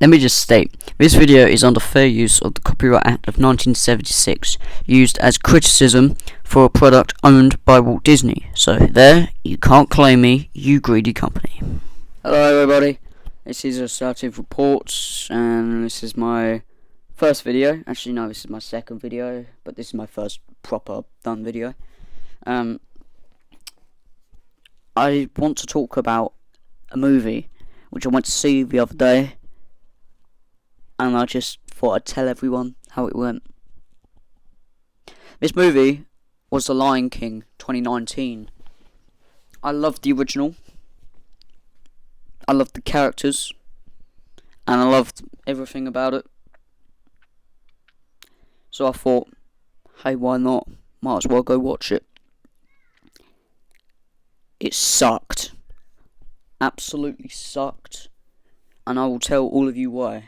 Let me just state, this video is under fair use of the Copyright Act of 1976, used as criticism for a product owned by Walt Disney. So there, you can't claim me, you greedy company. Hello everybody, this is Assertive Reports, and this is my first video. Actually no, this is my second video, but this is my first proper done video. I want to talk about a movie which I went to see the other day, and I just thought I'd tell everyone how it went. This movie was The Lion King 2019. I loved the original. I loved the characters. And I loved everything about it. So I thought, hey, why not? Might as well go watch it. It sucked. Absolutely sucked. And I will tell all of you why.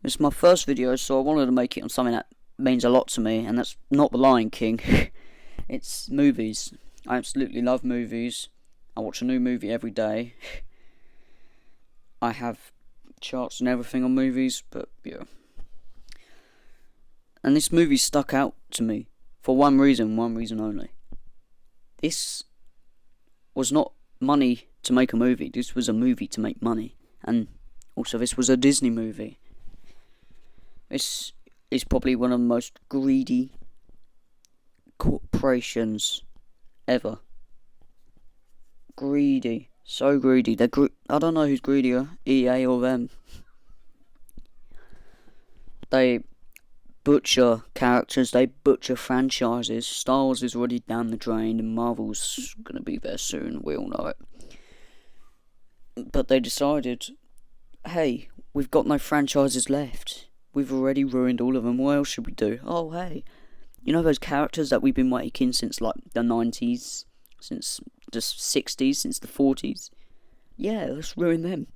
It's my first video, so I wanted to make it on something that means a lot to me, and that's not The Lion King. It's movies. I absolutely love movies. I watch a new movie every day. I have charts and everything on movies, but yeah. And this movie stuck out to me for one reason only. This was not money to make a movie. This was a movie to make money. And also this was a Disney movie. This is probably one of the most greedy corporations ever. Greedy. So greedy. I don't know who's greedier, EA or them. They butcher characters, they butcher franchises. Star Wars is already down the drain, and Marvel's gonna be there soon, we all know it. But they decided, hey, we've got no franchises left. We've already ruined all of them. What else should we do? Oh, hey. You know those characters that we've been making since, like, the 90s? Since the 60s? Since the 40s? Yeah, let's ruin them.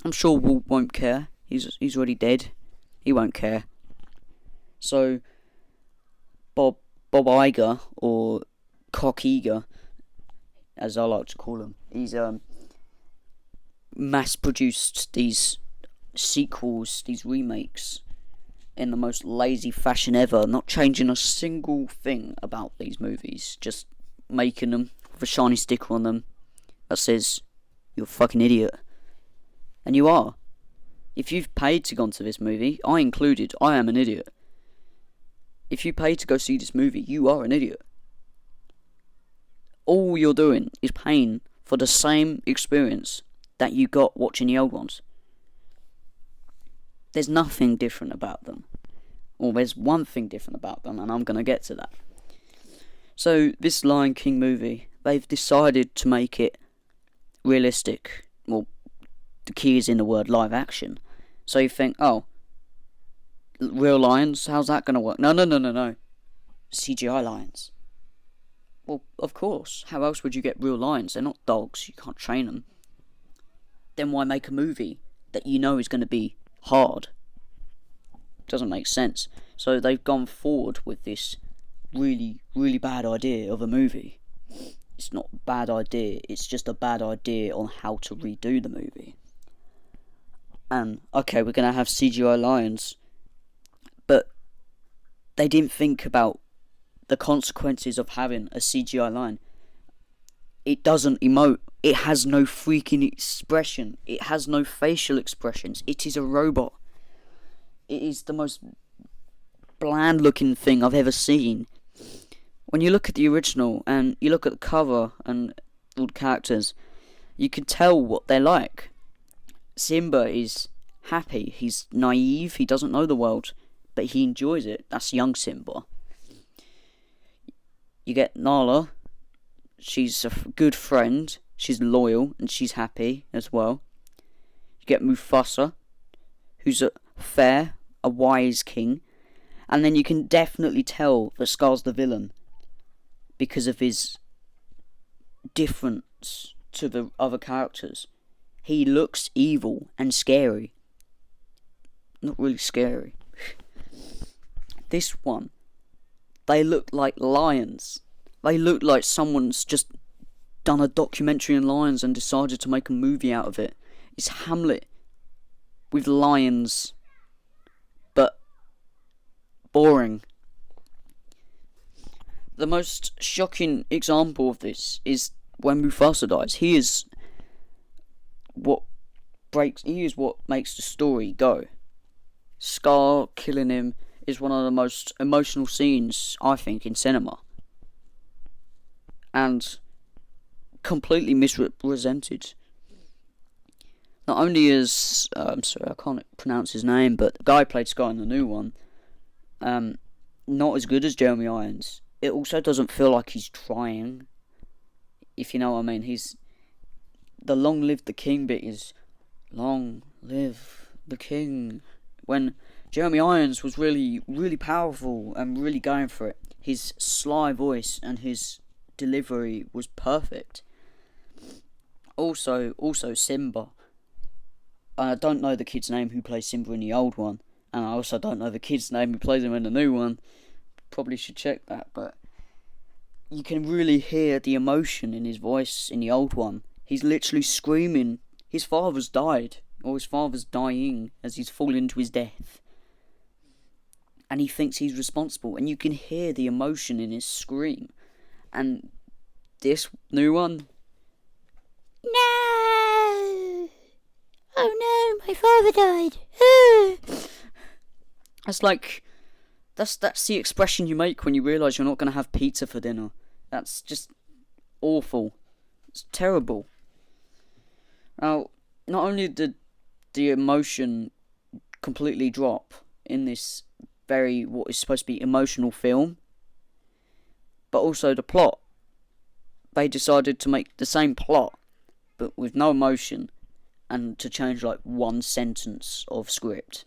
I'm sure Walt won't care. He's already dead. He won't care. So, Bob Iger, or Cock Iger, as I like to call him, he's mass-produced these sequels, these remakes, in the most lazy fashion ever, not changing a single thing about these movies, just making them with a shiny sticker on them that says, you're a fucking idiot. And you are. If you've paid to go into this movie, I included, I am an idiot. If you pay to go see this movie, you are an idiot. All you're doing is paying for the same experience that you got watching the old ones. There's nothing different about them. Or there's one thing different about them, and I'm going to get to that. So, this Lion King movie, they've decided to make it realistic. Well, the key is in the word live action. So you think, oh, real lions? How's that going to work? No. CGI lions. Well, of course. How else would you get real lions? They're not dogs. You can't train them. Then why make a movie that you know is going to be hard? Doesn't make sense. So they've gone forward with this really, really bad idea of a movie. It's not a bad idea, it's just a bad idea on how to redo the movie. And, okay, we're going to have CGI lions, but they didn't think about the consequences of having a CGI lion. It doesn't emote. It has no freaking expression. It has no facial expressions. It is a robot. It is the most bland looking thing I've ever seen. When you look at the original and you look at the cover and all the characters, you can tell what they're like. Simba is happy. He's naive. He doesn't know the world, but he enjoys it. That's young Simba. You get Nala. She's a good friend. She's loyal and she's happy as well. You get Mufasa, who's a fair, a wise king. And then you can definitely tell that Scar's the villain because of his difference to the other characters. He looks evil and scary. Not really scary. This one, they look like lions. They look like someone's just done a documentary on lions and decided to make a movie out of it. It's Hamlet. with lions, but boring. The most shocking example of this is when Mufasa dies. He is what makes the story go. Scar killing him is one of the most emotional scenes, I think, in cinema. And completely misrepresented. Not only is, I'm sorry, I can't pronounce his name, but the guy who played Scar in the new one, not as good as Jeremy Irons. It also doesn't feel like he's trying, if you know what I mean. The long live the king bit is, long live the king. When Jeremy Irons was really, really powerful and really going for it. His sly voice and his delivery was perfect. Also Simba. I don't know the kid's name who plays Simba in the old one, and I also don't know the kid's name who plays him in the new one. Probably should check that, but you can really hear the emotion in his voice in the old one. He's literally screaming. His father's died, or his father's dying as he's falling to his death. And he thinks he's responsible, and you can hear the emotion in his scream. And this new one, no! Oh no, my father died. That's the expression you make when you realise you're not going to have pizza for dinner. That's just awful. It's terrible. Now, not only did the emotion completely drop in this what is supposed to be emotional film, but also the plot. They decided to make the same plot, but with no emotion, and to change like one sentence of script.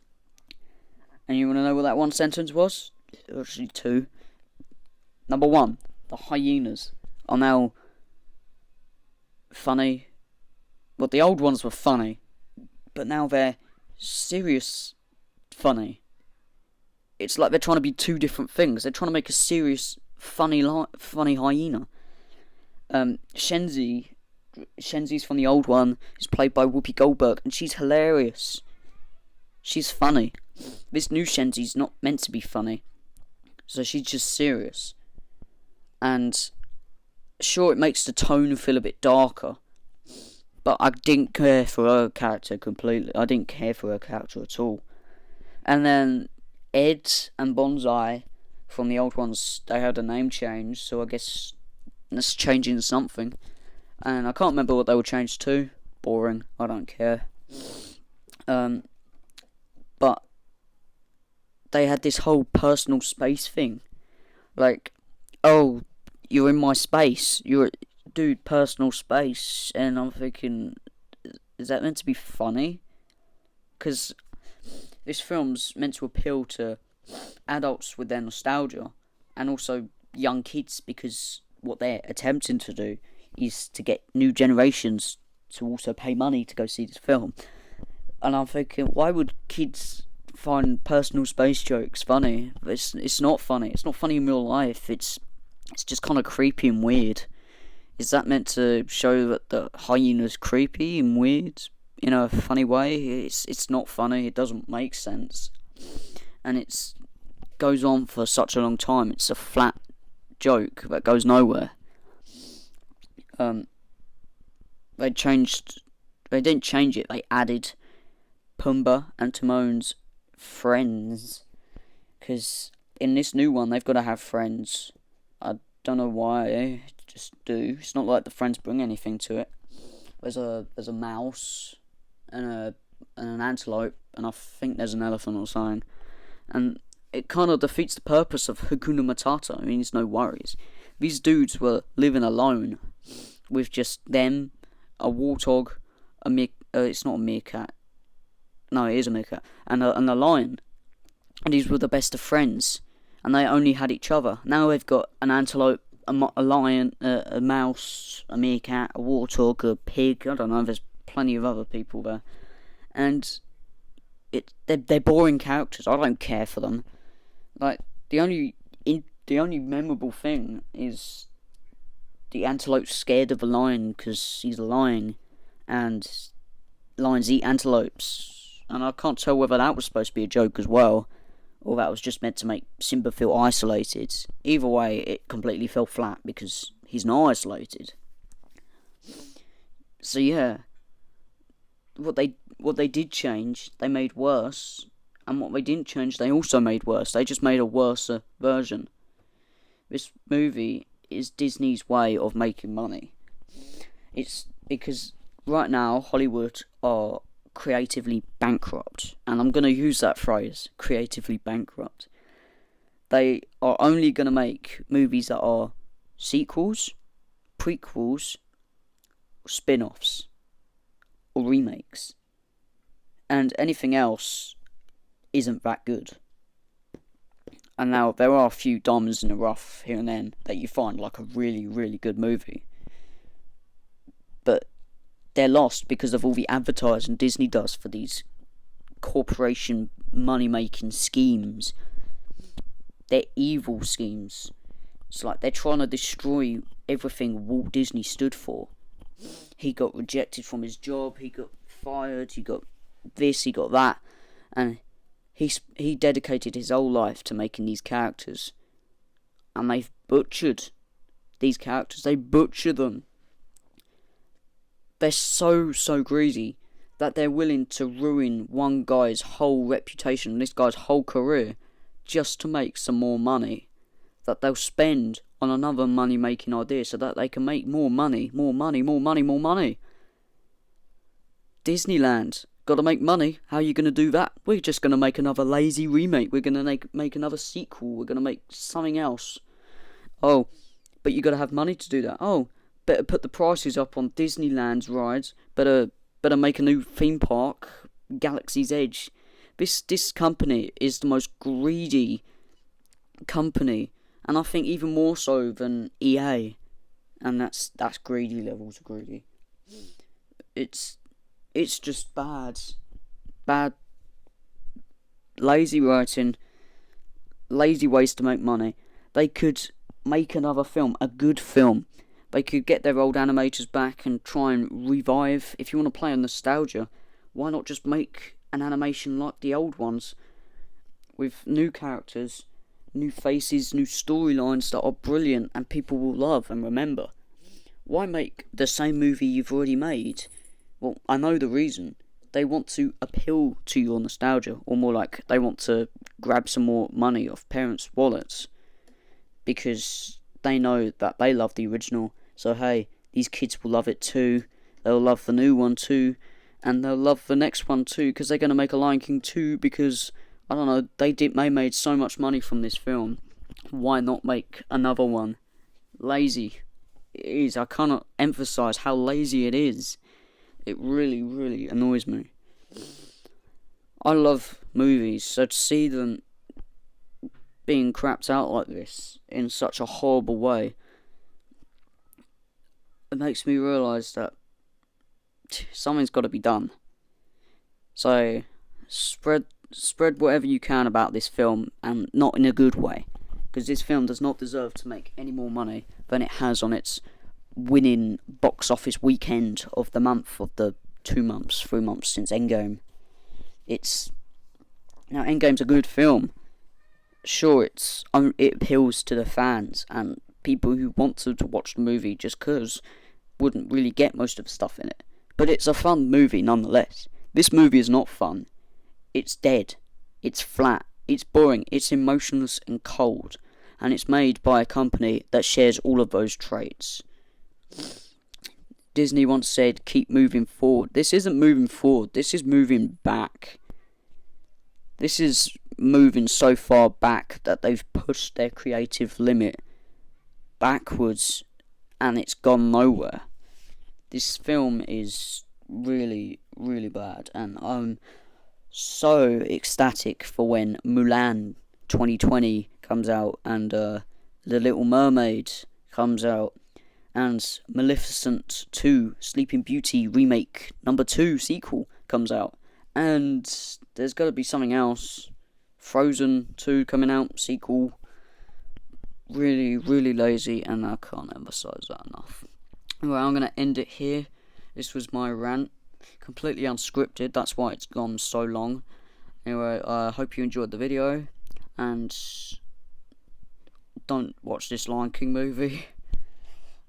And you want to know what that one sentence was? Actually, two. Number one, the hyenas are now funny. Well, the old ones were funny, but now they're serious funny. It's like they're trying to be two different things. They're trying to make a serious, funny hyena. Shenzi's from the old one, is played by Whoopi Goldberg, and she's hilarious. She's funny. This new Shenzi's not meant to be funny, so she's just serious. And sure, it makes the tone feel a bit darker, but I didn't care for her character completely. I didn't care for her character at all. And then Ed and Bonsai from the old ones, they had a name change, so I guess that's changing something. And I can't remember what they were changed to. Boring. I don't care. But they had this whole personal space thing. Like, oh, you're in my space. Dude, personal space. And I'm thinking, is that meant to be funny? Because this film's meant to appeal to adults with their nostalgia, and also young kids, because what they're attempting to do is to get new generations to also pay money to go see this film. And I'm thinking, why would kids find personal space jokes funny? It's not funny. It's not funny in real life. It's just kind of creepy and weird. Is that meant to show that the hyena's creepy and weird in a funny way? It's not funny. It doesn't make sense, and it goes on for such a long time. It's a flat joke that goes nowhere. They didn't change it. They added Pumbaa and Timon's friends, because in this new one they've got to have friends. I don't know why. Just do. It's not like the friends bring anything to it. There's a mouse and an antelope, and I think there's an elephant or something, and it kind of defeats the purpose of Hakuna Matata. It means no worries. These dudes were living alone with just them, a warthog, it's not a meerkat. No, it is a meerkat, and a lion. And these were the best of friends, and they only had each other. Now they've got an antelope, a lion, a mouse, a meerkat, a warthog, a pig. I don't know. There's plenty of other people there, and they're boring characters. I don't care for them. Like the only memorable thing is the antelope's scared of the lion because he's lying, and lions eat antelopes. and I can't tell whether that was supposed to be a joke as well, or that was just meant to make Simba feel isolated. Either way, it completely fell flat because he's not isolated. So yeah, what they did change, they made worse, and what they didn't change, they also made worse. They just made a worse version. This movie is Disney's way of making money. It's because right now Hollywood are creatively bankrupt, and I'm going to use that phrase, creatively bankrupt. They are only going to make movies that are sequels, prequels, spin-offs, or remakes, and anything else isn't that good. And now there are a few diamonds in the rough here and then that you find, like a really, really good movie, but they're lost because of all the advertising Disney does for these corporation money-making schemes. They're evil schemes. It's like they're trying to destroy everything Walt Disney stood for. He got rejected from his job, he got fired, he got this, he got that, and he dedicated his whole life to making these characters, and they've butchered these characters. They butcher them. They're so greedy that they're willing to ruin one guy's whole reputation, this guy's whole career, just to make some more money that they'll spend on another money-making idea so that they can make more money. Disneyland, gotta make money. How are you gonna do that? We're just gonna make another lazy remake. We're gonna make another sequel. We're gonna make something else. Oh, but you gotta have money to do that. Oh, better put the prices up on Disneyland's rides. Better make a new theme park, Galaxy's Edge. This company is the most greedy company, and I think even more so than EA. And that's greedy levels of greedy. It's just bad, lazy writing, lazy ways to make money. They could make another film, a good film. They could get their old animators back and try and revive. If you want to play on nostalgia, why not just make an animation like the old ones, with new characters, new faces, new storylines that are brilliant and people will love and remember? Why make the same movie you've already made? Well, I know the reason. They want to appeal to your nostalgia, or more like they want to grab some more money off parents' wallets, because they know that they love the original. So hey, these kids will love it too. They'll love the new one too, and they'll love the next one too, because they're going to make a Lion King 2, because, I don't know, they made so much money from this film. Why not make another one? Lazy. It is. I cannot emphasize how lazy it is. It really, really annoys me. I love movies, so to see them being crapped out like this in such a horrible way, it makes me realise that something's got to be done. So spread whatever you can about this film, and not in a good way, because this film does not deserve to make any more money than it has on its winning box office weekend of the month, of the 3 months since Endgame. Now Endgame's a good film. Sure, it appeals to the fans and people who want to watch the movie just cause wouldn't really get most of the stuff in it. But it's a fun movie nonetheless. This movie is not fun. It's dead. It's flat. It's boring. It's emotionless and cold. And it's made by a company that shares all of those traits. Disney once said, keep moving forward. This isn't moving forward. This is moving back. This is moving so far back that they've pushed their creative limit backwards, and it's gone nowhere. This film is really, really bad, and I'm so ecstatic for when Mulan 2020 comes out, and The Little Mermaid comes out, and Maleficent 2 Sleeping Beauty remake number 2 sequel comes out, and there's got to be something else. Frozen 2 coming out, sequel. Really, really lazy, and I can't emphasize that enough. Anyway, I'm going to end it here. This was my rant. completely unscripted. That's why it's gone so long. Anyway, I hope you enjoyed the video, and don't watch this Lion King movie.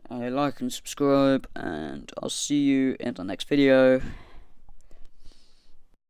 Like and subscribe, and I'll see you in the next video.